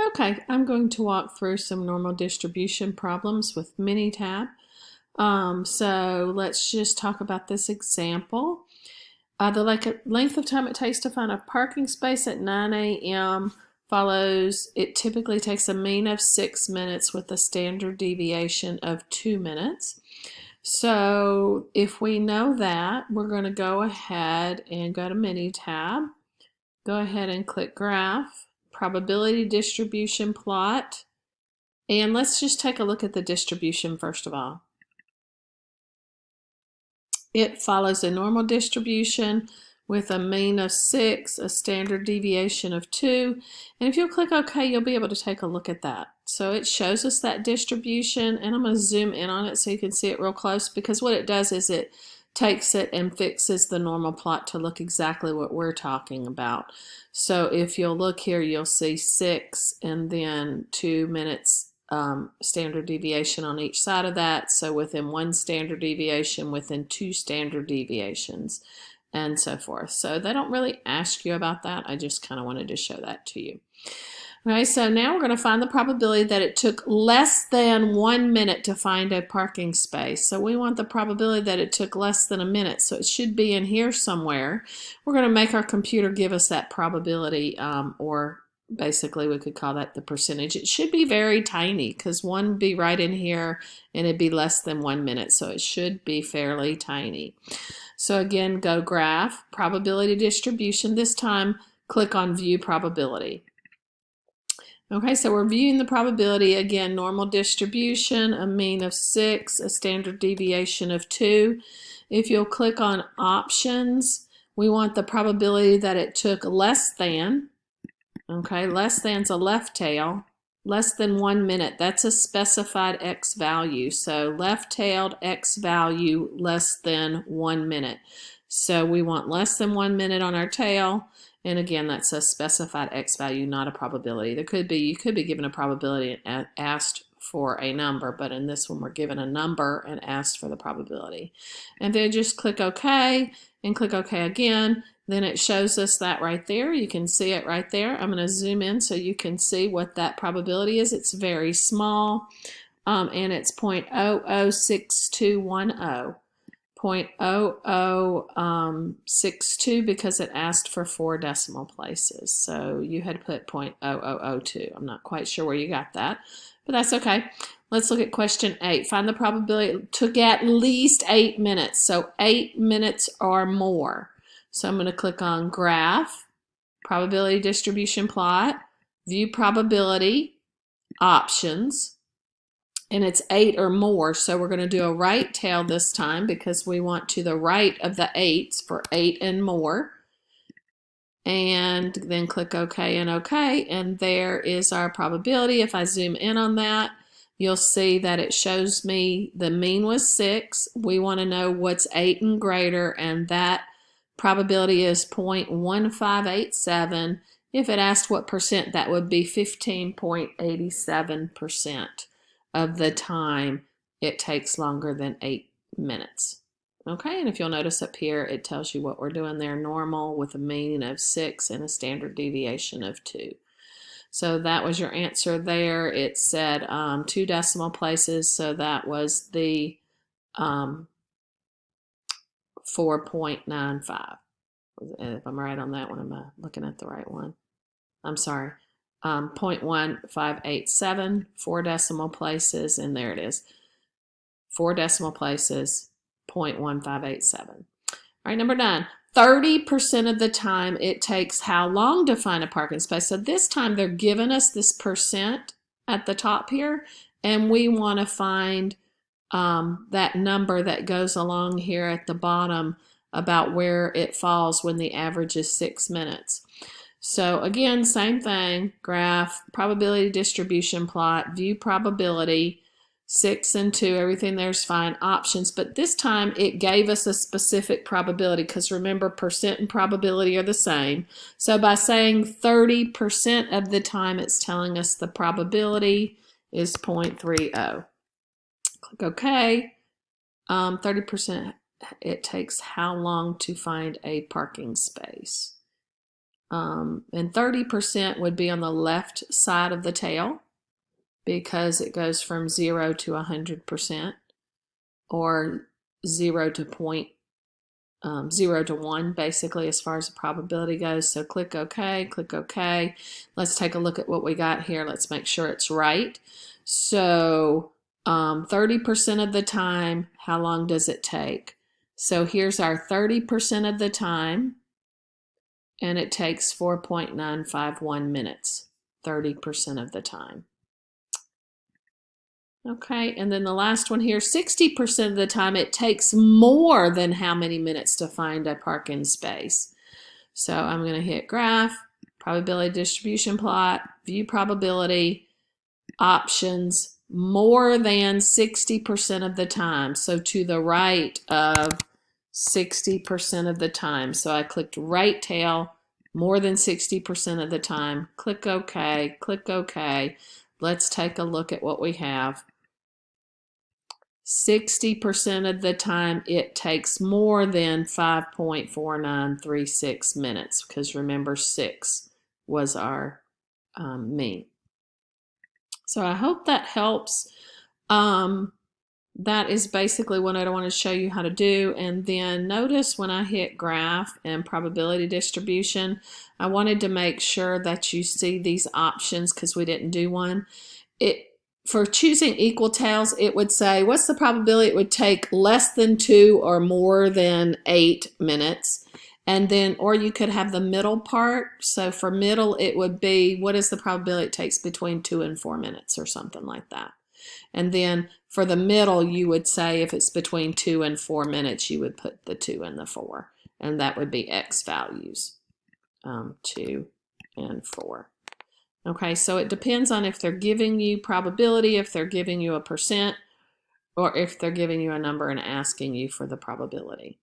Okay, I'm going to walk through some normal distribution problems with Minitab. So let's just talk about this example. The length of time it takes to find a parking space at 9 a.m. follows, it typically takes a mean of 6 minutes with a standard deviation of 2 minutes. So if we know that, we're going to go ahead and go to Minitab. Go ahead and click Graph, Probability Distribution Plot. And let's just take a look at the distribution first of all. It follows a normal distribution with a mean of 6, a standard deviation of 2. And if you'll click OK, you'll be able to take a look at that. So it shows us that distribution, and I'm going to zoom in on it so you can see it real close, because what it does is it takes it and fixes the normal plot to look exactly what we're talking about. So if you'll look here, you'll see 6 and then 2 minutes standard deviation on each side of that. So within 1 standard deviation, within 2 standard deviations, and so forth. So they don't really ask you about that. I just kind of wanted to show that to you. Okay, so now we're going to find the probability that it took less than 1 minute to find a parking space. So we want the probability that it took less than a minute. So it should be in here somewhere. We're going to make our computer give us that probability, or basically we could call that the percentage. It should be very tiny because 1 would be right in here and it'd be less than 1 minute. So it should be fairly tiny. So again, go Graph, Probability Distribution. This time, click on View Probability. Okay, so we're viewing the probability. Again, normal distribution, a mean of 6, a standard deviation of 2. If you'll click on Options, we want the probability that it took less than. Okay, less than's a left tail. Less than 1 minute, that's a specified X value. So left-tailed X value less than 1 minute. So we want less than 1 minute on our tail. And again, that's a specified X value, not a probability. You could be given a probability and asked for a number, but in this one we're given a number and asked for the probability. And then just click OK and click OK again. Then it shows us that right there. You can see it right there. I'm going to zoom in so you can see what that probability is. It's very small, and it's 0.006210. 0.0062 because it asked for 4 decimal places. So you had put 0.0002. I'm not quite sure where you got that, but that's okay. Let's look at question 8. Find the probability it took at least 8 minutes. So 8 minutes or more. So I'm going to click on Graph, Probability Distribution Plot, View Probability, Options. And it's 8 or more, so we're going to do a right tail this time because we want to the right of the 8s for 8 and more. And then click OK and OK, and there is our probability. If I zoom in on that, you'll see that it shows me the mean was 6. We want to know what's 8 and greater, and that probability is 0.1587. If it asked what percent, that would be 15.87% of the time it takes longer than 8 minutes. Okay, and if you'll notice up here, it tells you what we're doing there, normal with a mean of 6 and a standard deviation of 2. So that was your answer there. It said 2 decimal places, so that was the 4.95. If I'm right on that one, am I looking at the right one? I'm sorry. 0.1587, 4 decimal places, and there it is. 4 decimal places, 0.1587. All right, number 9. 30% of the time it takes how long to find a parking space? So this time they're giving us this percent at the top here, and we want to find that number that goes along here at the bottom about where it falls when the average is 6 minutes. So again, same thing, graph, probability distribution plot, view probability, 6 and 2, everything there's fine, options, but this time it gave us a specific probability because remember, percent and probability are the same. So by saying 30% of the time, it's telling us the probability is 0.30. Click OK. 30%, it takes how long to find a parking space? And 30% would be on the left side of the tail because it goes from 0 to 100%, or 0 to 0 to 1, basically, as far as the probability goes. So click OK, click OK. Let's take a look at what we got here. Let's make sure it's right. So 30% of the time, how long does it take? So here's our 30% of the time, and it takes 4.951 minutes, 30% of the time. Okay, and then the last one here, 60% of the time it takes more than how many minutes to find a parking space. So I'm going to hit graph, probability distribution plot, view probability, options, more than 60% of the time. So to the right of 60% of the time. So I clicked right tail, more than 60% of the time. Click OK, click OK. Let's take a look at what we have. 60% of the time it takes more than 5.4936 minutes, because remember 6 was our mean. So I hope that helps. That is basically what I want to show you how to do. And then notice when I hit graph and probability distribution, I wanted to make sure that you see these options because we didn't do one. For choosing equal tails, it would say, what's the probability it would take less than 2 or more than 8 minutes? And then, or you could have the middle part. So for middle, it would be, what is the probability it takes between 2 and 4 minutes or something like that. And then for the middle, you would say if it's between 2 and 4 minutes, you would put the 2 and the 4. And that would be X values, 2 and 4. Okay, so it depends on if they're giving you probability, if they're giving you a percent, or if they're giving you a number and asking you for the probability.